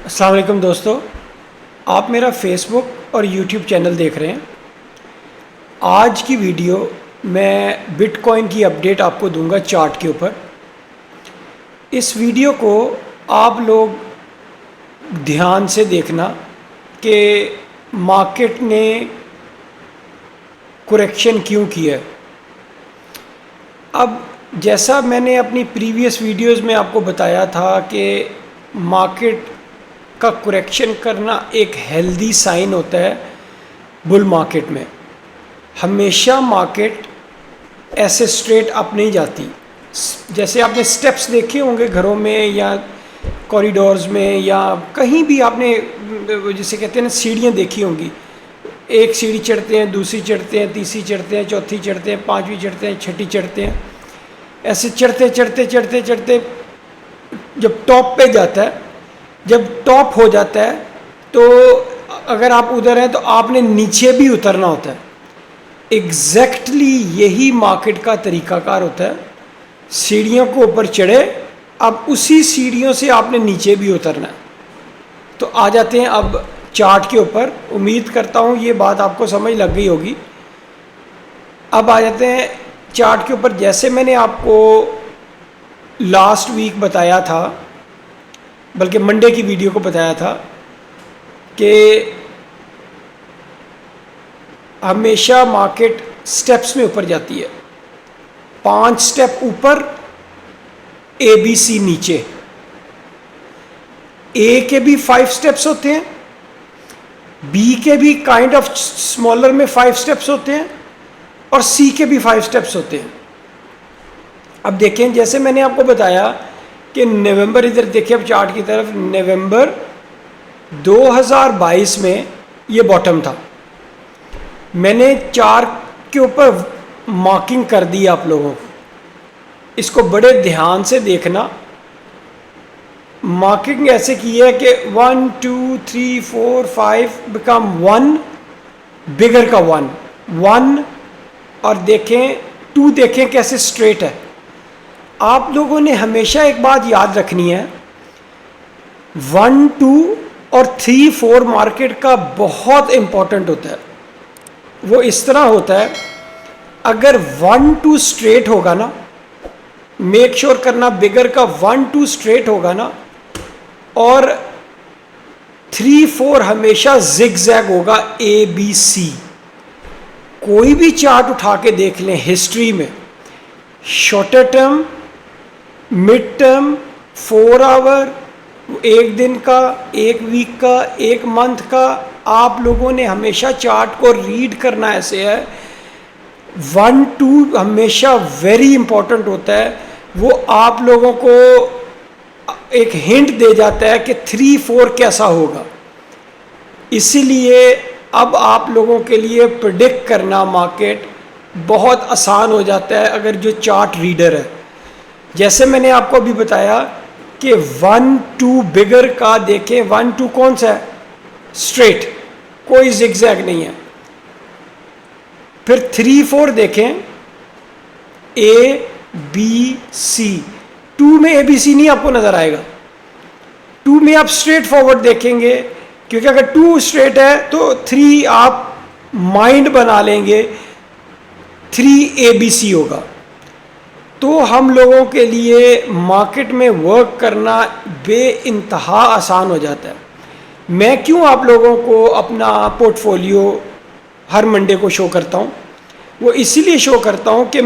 السلام علیکم دوستو، آپ میرا فیس بک اور یوٹیوب چینل دیکھ رہے ہیں۔ آج کی ویڈیو میں بٹ کوائن کی اپڈیٹ آپ کو دوں گا چارٹ کے اوپر۔ اس ویڈیو کو آپ لوگ دھیان سے دیکھنا کہ مارکیٹ نے کریکشن کیوں کیا ہے۔ اب جیسا میں نے اپنی پریویس ویڈیوز میں آپ کو بتایا تھا کہ مارکیٹ کا کریکشن کرنا ایک ہیلدی سائن ہوتا ہے بل مارکیٹ میں۔ ہمیشہ مارکیٹ ایسے اسٹریٹ اپ نہیں جاتی۔ جیسے آپ نے سٹیپس دیکھے ہوں گے گھروں میں یا کوریڈورز میں یا کہیں بھی، آپ نے جسے کہتے ہیں نا سیڑھیاں دیکھی ہوں گی۔ ایک سیڑھی چڑھتے ہیں، دوسری چڑھتے ہیں، تیسری چڑھتے ہیں، چوتھی چڑھتے ہیں، پانچویں چڑھتے ہیں، چھٹی چڑھتے ہیں۔ ایسے چڑھتے چڑھتے چڑھتے چڑھتے جب ٹاپ پہ جاتا ہے، جب ٹاپ ہو جاتا ہے تو اگر آپ ادھر ہیں تو آپ نے نیچے بھی اترنا ہوتا ہے۔ ایگزیکٹلی یہی مارکیٹ کا طریقہ کار ہوتا ہے۔ سیڑھیوں کو اوپر چڑھے، اب اسی سیڑھیوں سے آپ نے نیچے بھی اترنا ہے۔ تو آ جاتے ہیں اب چارٹ کے اوپر۔ امید کرتا ہوں یہ بات آپ کو سمجھ لگ گئی ہوگی۔ اب آ جاتے ہیں چارٹ کے اوپر۔ جیسے میں نے آپ کو لاسٹ ویک بتایا تھا، بلکہ منڈے کی ویڈیو کو بتایا تھا کہ ہمیشہ مارکیٹ سٹیپس میں اوپر جاتی ہے۔ 5 سٹیپ اوپر، اے بی سی نیچے۔ اے کے بھی 5 سٹیپس ہوتے ہیں، بی کے بھی کائنڈ آف اسمالر میں 5 سٹیپس ہوتے ہیں، اور سی کے بھی 5 سٹیپس ہوتے ہیں۔ اب دیکھیں، جیسے میں نے آپ کو بتایا کہ نومبر، ادھر دیکھیں اب چارٹ کی طرف، نومبر 2022 میں یہ باٹم تھا۔ میں نے چارٹ کے اوپر مارکنگ کر دی آپ لوگوں کو۔ اس کو بڑے دھیان سے دیکھنا۔ مارکنگ ایسے کی ہے کہ 1 2 3 4 5 بیکم 1، بگر کا 1 اور دیکھیں 2، دیکھیں کیسے اسٹریٹ ہے۔ آپ لوگوں نے ہمیشہ ایک بات یاد رکھنی ہے، 1 2 اور 3 4 مارکیٹ کا بہت امپورٹنٹ ہوتا ہے۔ وہ اس طرح ہوتا ہے، اگر 1 2 اسٹریٹ ہوگا نا، میک شور کرنا بگر کا 1 2 اسٹریٹ ہوگا نا، اور 3 4 ہمیشہ زگ زیگ ہوگا، اے بی سی۔ کوئی بھی چارٹ اٹھا کے دیکھ لیں ہسٹری میں، شارٹر ٹرم، مڈ ٹرم، 4 آور، 1 دن کا، 1 ویک کا، 1 منتھ کا، آپ لوگوں نے ہمیشہ چارٹ کو ریڈ کرنا ایسے ہے۔ 1 2 ہمیشہ ویری امپورٹنٹ ہوتا ہے۔ وہ آپ لوگوں کو ایک ہنٹ دے جاتا ہے کہ 3 4 کیسا ہوگا۔ اسی لیے اب آپ لوگوں کے لیے پریڈکٹ کرنا مارکیٹ بہت آسان ہو جاتا ہے اگر جو چارٹ ریڈر ہے۔ جیسے میں نے آپ کو ابھی بتایا کہ 1 2 بگر کا دیکھیں، 1 2 کون سا ہے؟ اسٹریٹ، کوئی زگ زیگ نہیں ہے۔ پھر 3 4 دیکھیں، اے بی سی۔ 2 میں اے بی سی نہیں آپ کو نظر آئے گا۔ 2 میں آپ اسٹریٹ فارورڈ دیکھیں گے، کیونکہ اگر 2 اسٹریٹ ہے تو 3 آپ مائنڈ بنا لیں گے، 3 اے بی سی ہوگا۔ تو ہم لوگوں کے لیے مارکیٹ میں ورک کرنا بے انتہا آسان ہو جاتا ہے۔ میں کیوں آپ لوگوں کو اپنا پورٹ فولیو ہر منڈے کو شو کرتا ہوں؟ وہ اسی لیے شو کرتا ہوں کہ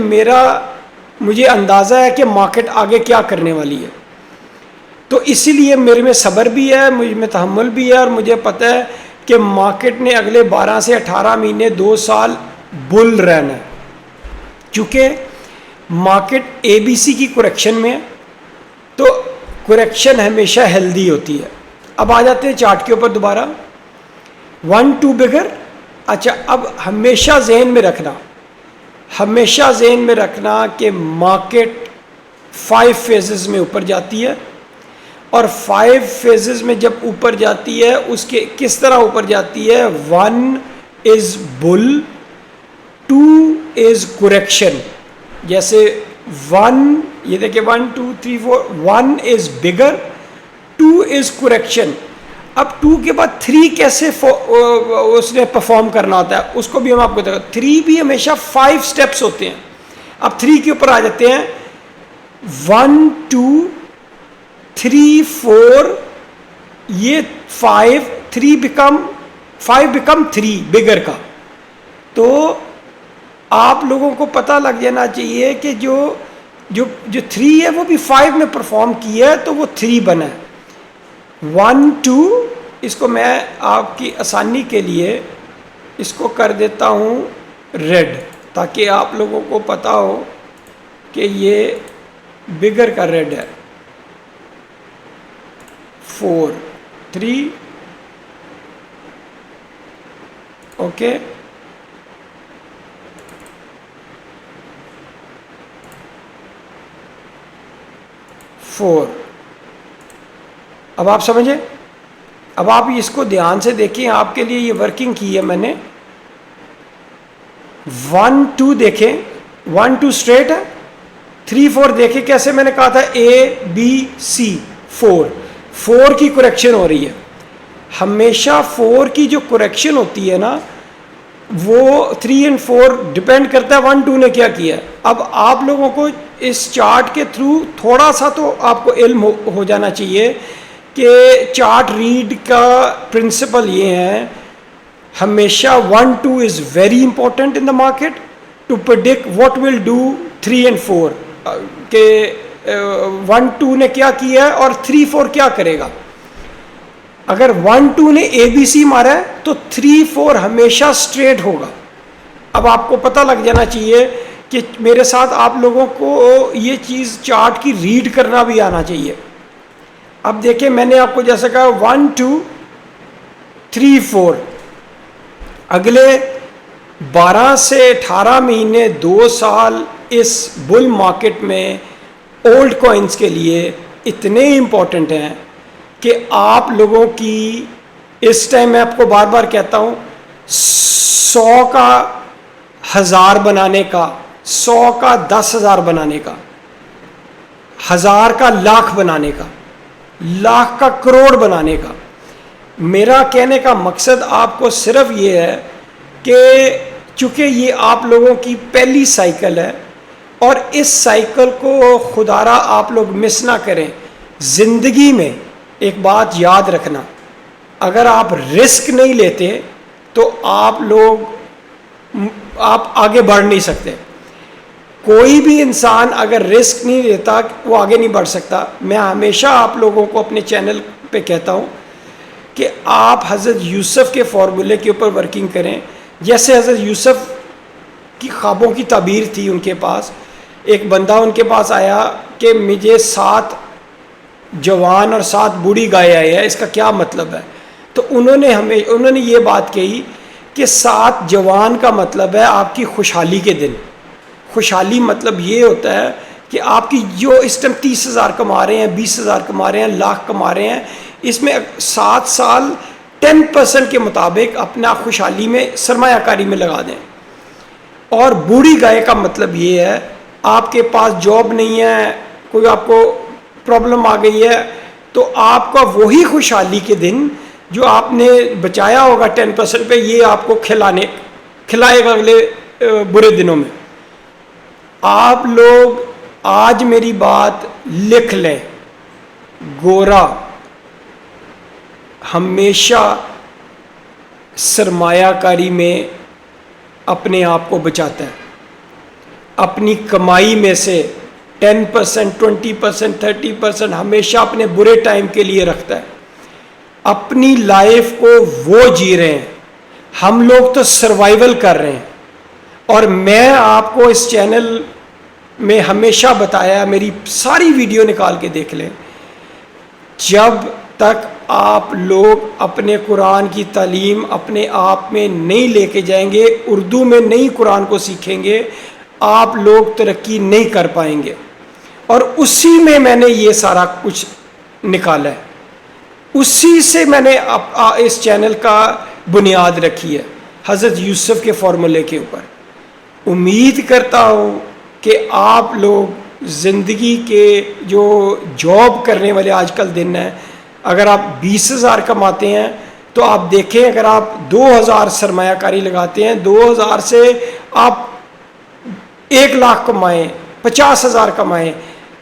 مجھے اندازہ ہے کہ مارکیٹ آگے کیا کرنے والی ہے۔ تو اسی لیے میرے میں صبر بھی ہے، مجھ میں تحمل بھی ہے، اور مجھے پتہ ہے کہ مارکیٹ نے اگلے 12 سے 18 مہینے 2 سال بل رہنا ہے۔ چونکہ مارکیٹ اے بی سی کی کریکشن میں ہے، تو کریکشن ہمیشہ ہیلدی ہوتی ہے۔ اب آ جاتے ہیں چارٹ کے اوپر دوبارہ، 1 2 بگر۔ اچھا، اب ہمیشہ ذہن میں رکھنا کہ مارکیٹ 5 فیزز میں اوپر جاتی ہے، اور 5 فیزز میں جب اوپر جاتی ہے اس کے کس طرح اوپر جاتی ہے؟ 1 از بل، 2 از کریکشن۔ جیسے 1، یہ دیکھیں 1 2 3 4، 1 از بگر، 2 از کریکشن۔ اب 2 کے بعد 3 کیسے اس نے پرفارم کرنا ہوتا ہے اس کو بھی ہم آپ کو دیکھیں. 3 بھی ہمیشہ 5 سٹیپس ہوتے ہیں. اب 3 کے اوپر آ جاتے ہیں. 1 2 3 4 یہ 5 بیکم 3 بگر کا. تو آپ لوگوں کو پتہ لگ جانا چاہیے کہ جو 3 ہے وہ بھی 5 میں پرفارم کیا ہے تو وہ 3 بنا ہے. 1 2 اس کو میں آپ کی آسانی کے لیے اس کو کر دیتا ہوں ریڈ تاکہ آپ لوگوں کو پتہ ہو کہ یہ بگر کا ریڈ ہے. 4 3 اوکے. اب آپ سمجھیں. اب آپ اس کو دھیان سے دیکھیں, آپ کے لیے یہ ورکنگ کی ہے میں نے. 1 2 دیکھیں, 1 2 اسٹریٹ ہے. 3 4 دیکھیں کیسے میں نے کہا تھا ABC 4 کی کریکشن ہو رہی ہے. ہمیشہ 4 کی جو کریکشن ہوتی ہے نا وہ 3 اور 4 ڈپینڈ کرتا ہے 1 2 نے کیا کیا ہے. اب آپ لوگوں کو اس چارٹ کے تھرو تھوڑا سا تو آپ کو علم ہو جانا چاہیے کہ چارٹ ریڈ کا پرنسپل یہ ہے. ہمیشہ 1 2 is very important in the market to product what will do 3 اور 4 کہ 1 2 نے کیا کیا ہے اور 3 4 کیا کرے گا. اگر 1 2 نے ABC مارا ہے تو 3 4 ہمیشہ اسٹریٹ ہوگا. اب آپ کو پتہ لگ جانا چاہیے کہ میرے ساتھ آپ لوگوں کو یہ چیز چارٹ کی ریڈ کرنا بھی آنا چاہیے. اب دیکھیں میں نے آپ کو جیسا کہا 1 2 3 4 اگلے 12 سے 18 مہینے 2 سال اس بل مارکیٹ میں اولڈ کوائنز کے لیے اتنے امپورٹنٹ ہیں کہ آپ لوگوں کی اس ٹائم میں آپ کو بار بار کہتا ہوں 100 کا 1000 بنانے کا, 100 کا 10,000 بنانے کا, 1000 کا لاکھ بنانے کا, لاکھ کا کروڑ بنانے کا. میرا کہنے کا مقصد آپ کو صرف یہ ہے کہ چونکہ یہ آپ لوگوں کی پہلی سائیکل ہے اور اس سائیکل کو خدارا آپ لوگ مس نہ کریں. زندگی میں ایک بات یاد رکھنا, اگر آپ رسک نہیں لیتے تو آپ آگے بڑھ نہیں سکتے. کوئی بھی انسان اگر رسک نہیں لیتا وہ آگے نہیں بڑھ سکتا. میں ہمیشہ آپ لوگوں کو اپنے چینل پہ کہتا ہوں کہ آپ حضرت یوسف کے فارمولے کے اوپر ورکنگ کریں. جیسے حضرت یوسف کی خوابوں کی تعبیر تھی, ان کے پاس ایک بندہ ان کے پاس آیا کہ مجھے 7 جوان اور 7 بوڑھی گائے آئے ہیں, اس کا کیا مطلب ہے؟ تو انہوں نے یہ بات کہی کہ 7 جوان کا مطلب ہے آپ کی خوشحالی کے دن. خوشحالی مطلب یہ ہوتا ہے کہ آپ کی جو اس ٹائم 30,000 کما رہے ہیں, 20,000 کما رہے ہیں, لاکھ کما رہے ہیں, اس میں 7 سال 10% کے مطابق اپنا خوشحالی میں سرمایہ کاری میں لگا دیں. اور بوڑھی گائے کا مطلب یہ ہے آپ کے پاس جاب نہیں ہے, کوئی آپ کو پرابلم آ گئی ہے, تو آپ کا وہی خوشحالی کے دن جو آپ نے بچایا ہوگا 10% پہ, یہ آپ کو کھلائے گا اگلے برے دنوں میں. آپ لوگ آج میری بات لکھ لیں, گورا ہمیشہ سرمایہ کاری میں اپنے آپ کو بچاتا ہے. اپنی کمائی میں سے 10%, 20%, 30% ہمیشہ اپنے برے ٹائم کے لیے رکھتا ہے. اپنی لائف کو وہ جی رہے ہیں, ہم لوگ تو سروائیول کر رہے ہیں. اور میں آپ کو اس چینل میں ہمیشہ بتایا, میری ساری ویڈیو نکال کے دیکھ لیں, جب تک آپ لوگ اپنے قرآن کی تعلیم اپنے آپ میں نہیں لے کے جائیں گے, اردو میں نہیں قرآن کو سیکھیں گے, آپ لوگ ترقی نہیں کر پائیں گے. اور اسی میں نے یہ سارا کچھ نکالا ہے, اسی سے میں نے اس چینل کا بنیاد رکھی ہے, حضرت یوسف کے فارمولے کے اوپر. امید کرتا ہوں کہ آپ لوگ زندگی کے جو جاب کرنے والے آج کل دن ہیں, اگر آپ 20,000 کماتے ہیں تو آپ دیکھیں اگر آپ 2,000 سرمایہ کاری لگاتے ہیں، 2,000 سے آپ 1,00,000 کمائیں، 50,000 کمائیں،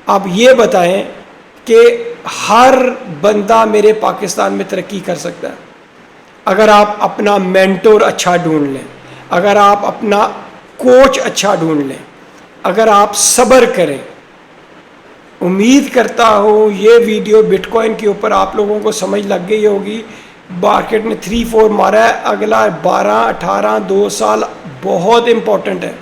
آپ یہ بتائیں کہ ہر بندہ میرے پاکستان میں ترقی کر سکتا ہے اگر آپ اپنا مینٹور اچھا ڈھونڈ لیں، اگر آپ اپنا کوچ اچھا ڈھونڈ لیں، اگر آپ صبر کریں۔ امید کرتا ہوں یہ ویڈیو بٹ کوائن کے اوپر آپ لوگوں کو سمجھ لگ گئی ہوگی۔ مارکیٹ نے 3-4 مارا ہے، اگلا 12-18 2 سال بہت امپورٹنٹ ہے۔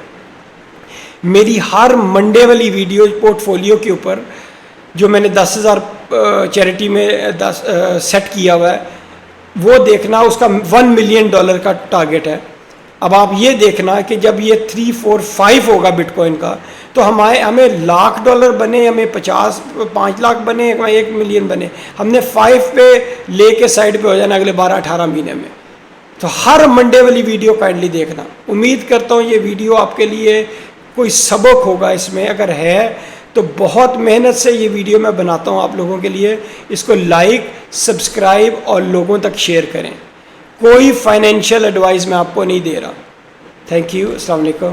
میری ہر منڈے والی ویڈیو پورٹ فولیو کے اوپر جو میں نے 10,000 چیریٹی میں سیٹ کیا ہوا ہے وہ دیکھنا، اس کا $1 ملین کا ٹارگٹ ہے۔ اب آپ یہ دیکھنا کہ جب یہ 3 4 5 ہوگا بٹ کوائن کا تو ہمیں $1,00,000 بنے، ہمیں 5 لاکھ بنے، 1 ملین بنے، ہم نے 5 پہ لے کے سائڈ پہ ہو جانا اگلے 12-18 مہینے میں۔ تو ہر منڈے والی ویڈیو کائنڈلی دیکھنا۔ امید کرتا ہوں یہ ویڈیو آپ کے لیے کوئی سبق ہوگا اس میں، اگر ہے تو بہت محنت سے یہ ویڈیو میں بناتا ہوں آپ لوگوں کے لیے۔ اس کو لائک، سبسکرائب اور لوگوں تک شیئر کریں۔ کوئی فائنینشیل ایڈوائز میں آپ کو نہیں دے رہا۔ تھینک یو، السلام علیکم۔